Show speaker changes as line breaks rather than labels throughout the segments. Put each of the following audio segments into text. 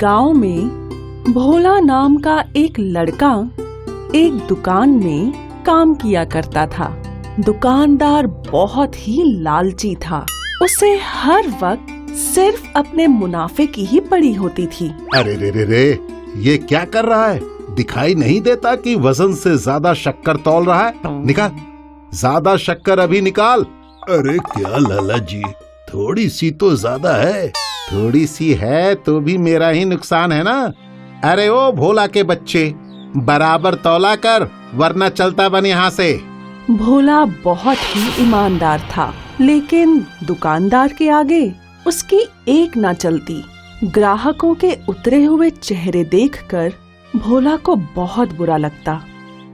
गांव में भोला नाम का एक लड़का एक दुकान में काम किया करता था। दुकानदार बहुत ही लालची था। उसे हर वक्त सिर्फ अपने मुनाफे की ही पड़ी होती थी।
अरे रे रे रे, ये क्या कर रहा है? दिखाई नहीं देता कि वजन से ज्यादा शक्कर तौल रहा है? निकाल, ज्यादा शक्कर अभी निकाल। अरे क्या लाला जी, थोड़ी सी तो ज्यादा है। थोड़ी सी है तो भी मेरा ही नुकसान है ना। अरे ओ भोला के बच्चे, बराबर तौला कर वरना चलता बन यहाँ से।
भोला बहुत ही ईमानदार था, लेकिन दुकानदार के आगे उसकी एक ना चलती। ग्राहकों के उतरे हुए चेहरे देखकर भोला को बहुत बुरा लगता,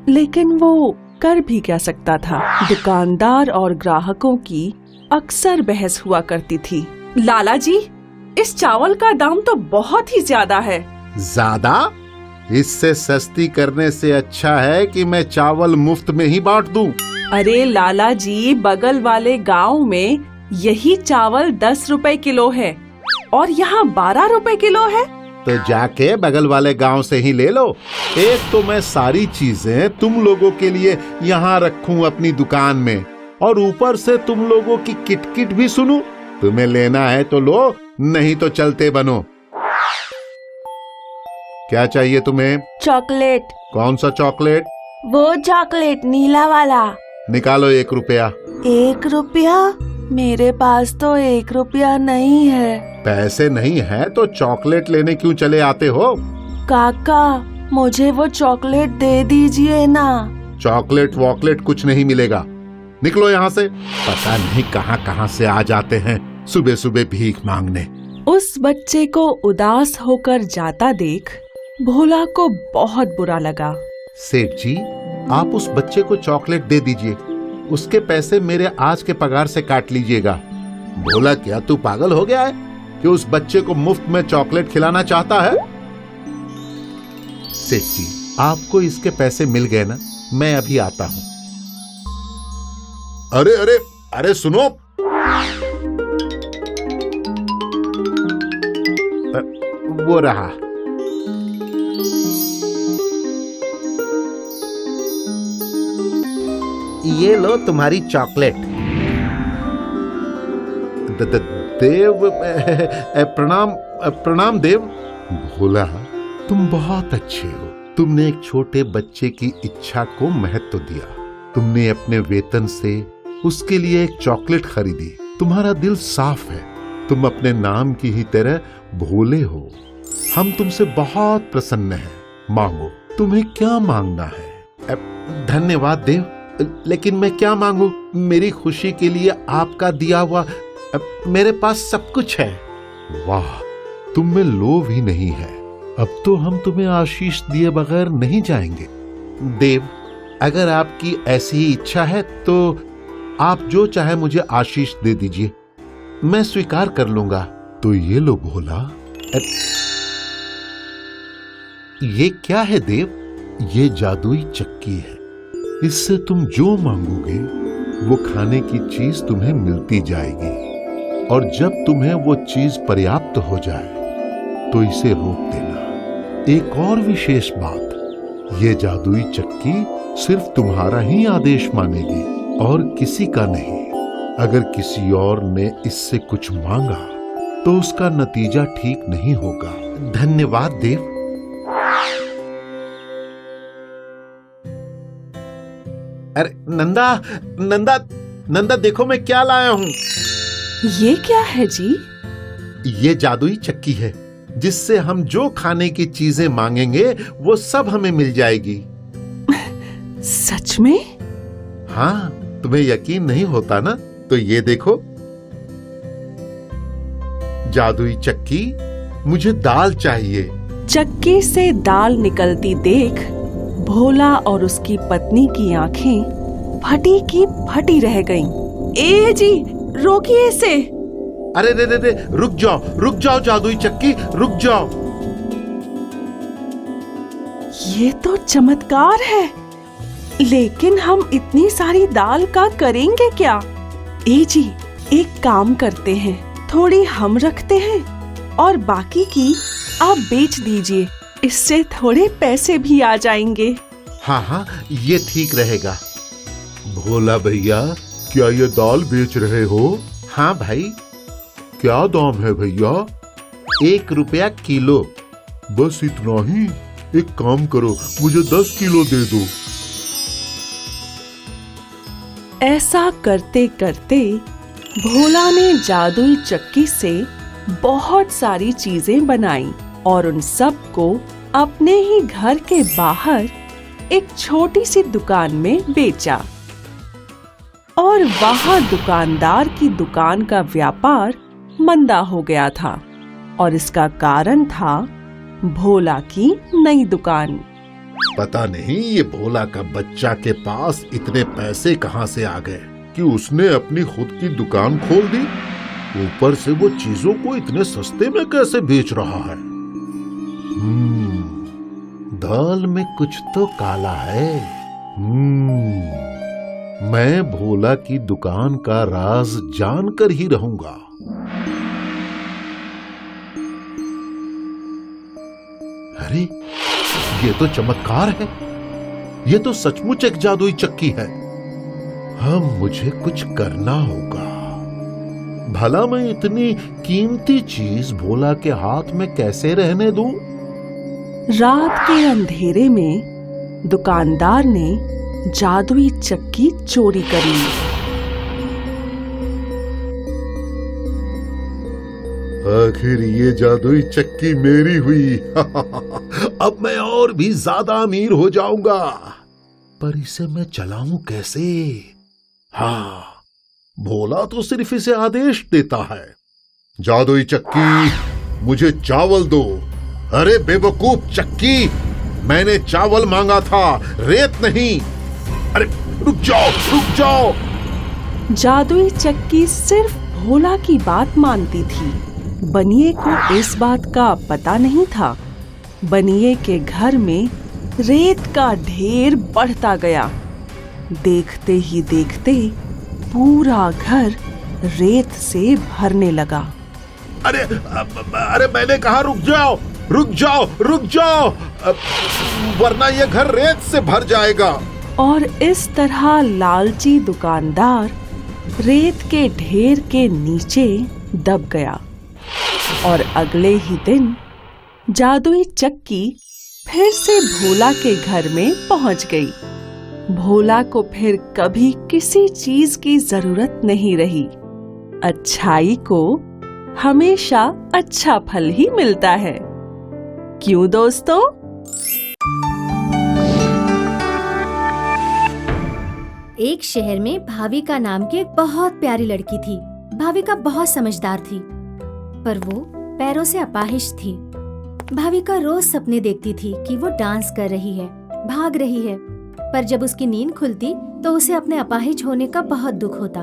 लेकिन वो कर भी क्या सकता था। दुकानदार और ग्राहकों की अक्सर बहस हुआ करती थी। लाला जी, इस चावल का दाम तो बहुत ही ज्यादा है।
ज्यादा? इससे सस्ती करने से अच्छा है कि मैं चावल मुफ्त में ही बांट दूं।
अरे लाला जी, बगल वाले गांव में यही चावल 10 रुपए किलो है और यहाँ 12 रुपए किलो है।
तो जाके बगल वाले गांव से ही ले लो। एक तो मैं सारी चीजें तुम लोगों के लिए यहाँ रखूं अपनी दुकान में, और ऊपर से तुम लोगों की किटकिट भी सुनूं। तुम्हें लेना है तो लो, नहीं तो चलते बनो। क्या चाहिए तुम्हें?
चॉकलेट।
कौन सा चॉकलेट?
वो चॉकलेट नीला वाला।
निकालो 1 रुपया।
1 रुपया? मेरे पास तो 1 रुपया नहीं है।
पैसे नहीं है तो चॉकलेट लेने क्यों चले आते हो?
काका, मुझे वो चॉकलेट दे दीजिए ना।
चॉकलेट वॉकलेट कुछ नहीं मिलेगा। निकलो यहाँ से। पता नहीं कहाँ कहाँ से आ जाते हैं सुबह सुबह भीख मांगने।
उस बच्चे को उदास होकर जाता देख भोला को बहुत बुरा लगा।
सेठ जी, आप उस बच्चे को चॉकलेट दे दीजिए। उसके पैसे मेरे आज के पगार से काट लीजिएगा। भोला, क्या तू पागल हो गया है कि उस बच्चे को मुफ्त में चॉकलेट खिलाना चाहता है? सेठ जी, आपको इसके पैसे मिल गए ना, मैं अभी आता हूं। अरे अरे अरे सुनो, वो रहा। ये लो तुम्हारी चॉकलेट। देव, प्रणाम प्रणाम देव। भोला, तुम बहुत अच्छे हो। तुमने एक छोटे बच्चे की इच्छा को महत्व दिया। तुमने अपने वेतन से उसके लिए एक चॉकलेट खरीदी। तुम्हारा दिल साफ है। तुम अपने नाम की ही तरह भोले हो। हम तुमसे बहुत प्रसन्न हैं। मांगो, तुम्हें क्या मांगना है? धन्यवाद देव, लेकिन मैं क्या मांगू? मेरी खुशी के लिए आपका दिया हुआ मेरे पास सब कुछ है। वाह, तुम में लोभ ही नहीं है। अब तो हम तुम्हें आशीष दिए बगैर नहीं जाएंगे। देव, अगर आपकी ऐसी ही इच्छा है तो आप जो चाहे मुझे आशीष दे दीजिए, मैं स्वीकार कर लूंगा। तो ये लो भोला। ये क्या है देव? ये जादुई चक्की है। इससे तुम जो मांगोगे वो खाने की चीज तुम्हें मिलती जाएगी, और जब तुम्हें वो चीज पर्याप्त हो जाए तो इसे रोक देना। एक और विशेष बात, ये जादुई चक्की सिर्फ तुम्हारा ही आदेश मानेगी और किसी का नहीं। अगर किसी और ने इससे कुछ मांगा तो उसका नतीजा ठीक नहीं होगा। धन्यवाद देव। अरे नंदा, नंदा, नंदा, देखो मैं क्या लाया हूं।
ये क्या है जी?
ये जादुई चक्की है, जिससे हम जो खाने की चीजें मांगेंगे वो सब हमें मिल जाएगी।
सच में?
हाँ, तुम्हें यकीन नहीं होता ना? तो ये देखो, जादुई चक्की। मुझे दाल चाहिए।
चक्की से दाल निकलती देख भोला और उसकी पत्नी की आंखें फटी की फटी रह गईं। ए जी, रोकिए इसे।
अरे रे रे रे, रुक जाओ जादुई चक्की, रुक जाओ।
ये तो चमत्कार है, लेकिन हम इतनी सारी दाल का करेंगे क्या? ए जी, एक काम करते हैं, थोड़ी हम रखते हैं और बाकी की आप बेच दीजिए, इससे थोड़े पैसे भी आ जाएंगे।
हाँ हाँ, ये ठीक रहेगा। भोला भैया, क्या ये दाल बेच रहे हो? हाँ भाई। क्या दाम है भैया? 1 रुपया किलो। बस इतना ही? एक काम करो, मुझे 10 किलो दे दो।
ऐसा करते करते भोला ने जादुई चक्की से बहुत सारी चीजें बनाई और उन सब को अपने ही घर के बाहर एक छोटी सी दुकान में बेचा। और वहां दुकानदार की दुकान का व्यापार मंदा हो गया था और इसका कारण था भोला की नई दुकान।
पता नहीं ये भोला का बच्चा के पास इतने पैसे कहाँ से आ गए कि उसने अपनी खुद की दुकान खोल दी। ऊपर से वो चीजों को इतने सस्ते में कैसे बेच रहा है? दाल में कुछ तो काला है। मैं भोला की दुकान का राज जानकर ही रहूंगा। अरे, ये तो चमत्कार है। ये तो सचमुच एक जादुई चक्की है। हम मुझे कुछ करना होगा। भला मैं इतनी कीमती चीज भोला के हाथ में कैसे रहने दूं?
रात के अंधेरे में दुकानदार ने जादुई चक्की चोरी कर ली।
आखिर ये जादुई चक्की मेरी हुई। अब मैं और भी ज्यादा अमीर हो जाऊंगा। पर इसे मैं चलाऊं कैसे? हाँ, भोला तो सिर्फ इसे आदेश देता है। जादुई चक्की, मुझे चावल दो। अरे बेवकूफ चक्की, मैंने चावल मांगा था, रेत नहीं। अरे रुक जाओ, रुक जाओ।
जादुई चक्की सिर्फ भोला की बात मानती थी। बनिए को इस बात का पता नहीं था। बनिए के घर में रेत का ढेर बढ़ता गया। देखते ही देखते पूरा घर रेत से भरने लगा।
अरे मैंने कहा रुक जाओ, रुक जाओ, रुक जाओ, वरना ये घर रेत से भर जाएगा।
और इस तरह लालची दुकानदार रेत के ढेर के नीचे दब गया। और अगले ही दिन जादुई चक्की फिर से भोला के घर में पहुंच गई। भोला को फिर कभी किसी चीज की जरूरत नहीं रही। अच्छाई को हमेशा अच्छा फल ही मिलता है। क्यों दोस्तों?
एक शहर में भाविका नाम की एक बहुत प्यारी लड़की थी। भाविका बहुत समझदार थी, पर वो पैरों से अपाहिज थी। भाविका रोज सपने देखती थी कि वो डांस कर रही है, भाग रही है, पर जब उसकी नींद खुलती तो उसे अपने अपाहिज होने का बहुत दुख होता।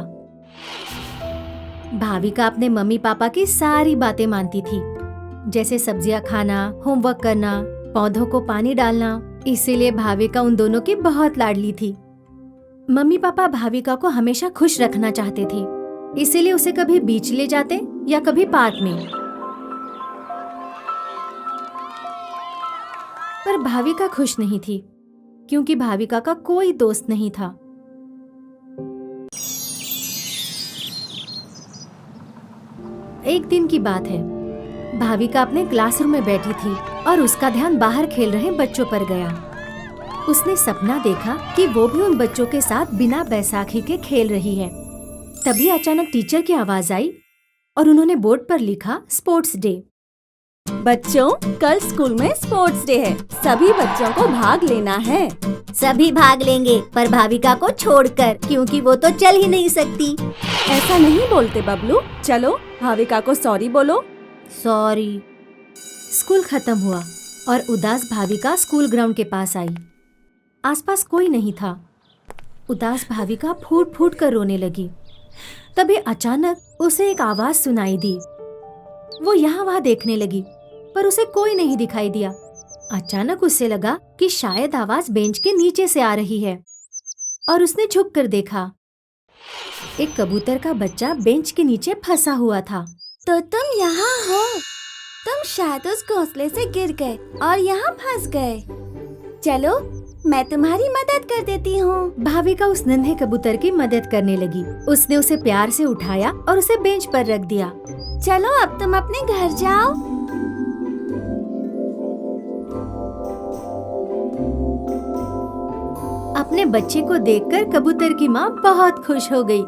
भाविका अपने मम्मी पापा की सारी बातें मानती थी, जैसे सब्जियां खाना, होमवर्क करना, पौधों को पानी डालना। इसीलिए भाविका उन दोनों की बहुत लाडली थी। मम्मी पापा भाविका को हमेशा खुश रखना चाहते थे, इसीलिए उसे कभी बीच ले जाते या कभी पार्क में। पर भाविका खुश नहीं थी, क्योंकि भाविका का कोई दोस्त नहीं था। एक दिन की बात है, भाविका अपने क्लासरूम में बैठी थी और उसका ध्यान बाहर खेल रहे बच्चों पर गया। उसने सपना देखा कि वो भी उन बच्चों के साथ बिना बैसाखी के खेल रही है। तभी अचानक टीचर की आवाज आई और उन्होंने बोर्ड पर लिखा स्पोर्ट्स डे।
बच्चों, कल स्कूल में स्पोर्ट्स डे है, सभी बच्चों को भाग लेना है।
सभी भाग लेंगे, पर भाविका को छोड़कर, क्योंकि वो तो चल ही नहीं सकती।
ऐसा नहीं बोलते बबलू। चलो भाविका को सॉरी बोलो।
सॉरी।
स्कूल खत्म हुआ और उदास भाविका स्कूल ग्राउंड के पास आई। आसपास कोई नहीं था। उदास भाविका फूट फूट कर रोने लगी। तभी अचानक उसे एक आवाज सुनाई दी। वो यहाँ वहाँ देखने लगी, पर उसे कोई नहीं दिखाई दिया। अचानक उसे लगा कि शायद आवाज बेंच के नीचे से आ रही है, और उसने झुक कर देखा। एक कबूतर का बच्चा बेंच के नीचे फंसा हुआ था।
तो तुम यहाँ हो?
तुम शायद उस घोंसले से गिर गए और यहाँ फंस गए। चलो मैं तुम्हारी मदद कर देती हूँ।
भाविका उस नन्हे कबूतर की मदद करने लगी। उसने उसे प्यार से उठाया और उसे बेंच पर रख दिया।
चलो अब तुम अपने घर जाओ।
अपने बच्चे को देखकर कबूतर की माँ बहुत खुश हो गई।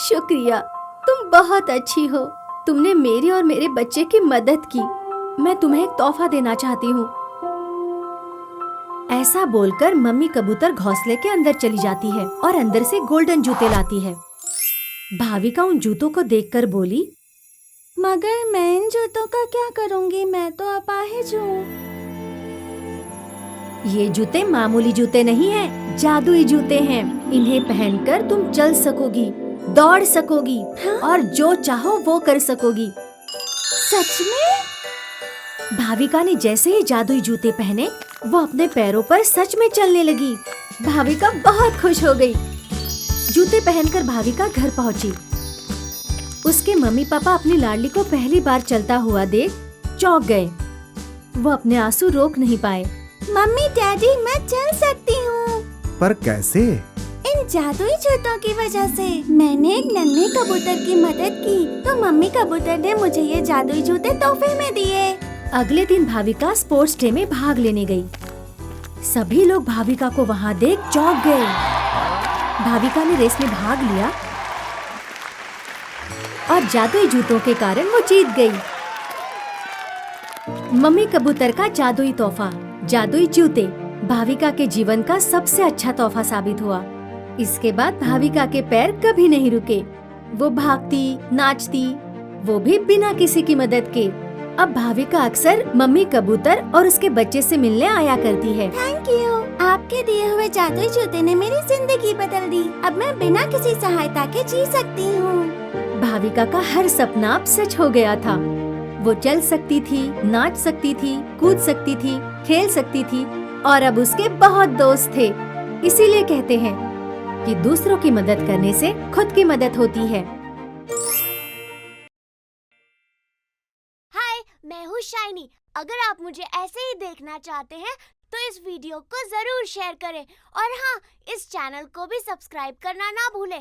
शुक्रिया, तुम बहुत अच्छी हो। तुमने मेरी और मेरे बच्चे की मदद की। मैं तुम्हें एक तोहफा देना चाहती हूँ। ऐसा बोलकर मम्मी कबूतर घोंसले के अंदर चली जाती है और अंदर से गोल्डन जूते लाती है। भाविका उन जूतों को देखकर बोली,
मगर मैं इन जूतों का क्या करूँगी? मैं तो अपाहिज हूँ।
ये जूते मामूली जूते नहीं हैं, जादुई जूते हैं। इन्हें पहनकर तुम चल सकोगी, दौड़ सकोगी और जो चाहो वो कर सकोगी।
सच में?
भाविका ने जैसे ही जादुई जूते पहने, वो अपने पैरों पर सच में चलने लगी। भाविका बहुत खुश हो गई। जूते पहनकर भाविका घर पहुंची। उसके मम्मी पापा अपनी लाडली को पहली बार चलता हुआ देख चौंक गए। वो अपने आंसू रोक नहीं पाए।
मम्मी डैडी, मैं चल सकती हूँ।
पर कैसे?
इन जादुई जूतों की वजह से। मैंने एक नन्हे कबूतर की मदद की तो मम्मी कबूतर ने मुझे ये जादुई जूते तोहफे में दिए।
अगले दिन भाविका स्पोर्ट्स डे में भाग लेने गई। सभी लोग भाविका को वहाँ देख चौंक गए। भाविका ने रेस में भाग लिया और जादुई जूतों के कारण वो जीत गई। मम्मी कबूतर का जादुई तोहफा, जादुई जूते, भाविका के जीवन का सबसे अच्छा तोहफा साबित हुआ। इसके बाद भाविका के पैर कभी नहीं रुके। वो भागती, नाचती, वो भी बिना किसी की मदद के। अब भाविका अक्सर मम्मी कबूतर और उसके बच्चे से मिलने आया करती है।
Thank you. आपके दिए हुए जादुई जूते ने मेरी जिंदगी बदल दी। अब मैं बिना किसी सहायता के जी सकती हूँ।
भाविका का हर सपना अब सच हो गया था। वो चल सकती थी, नाच सकती थी, कूद सकती थी, खेल सकती थी और अब उसके बहुत दोस्त थे। इसीलिए कहते हैं कि दूसरों की मदद करने से खुद की मदद होती है।
हाय, मैं हूँ शाइनी। अगर आप मुझे ऐसे ही देखना चाहते हैं तो इस वीडियो को जरूर शेयर करें और हाँ, इस चैनल को भी सब्सक्राइब करना ना भूलें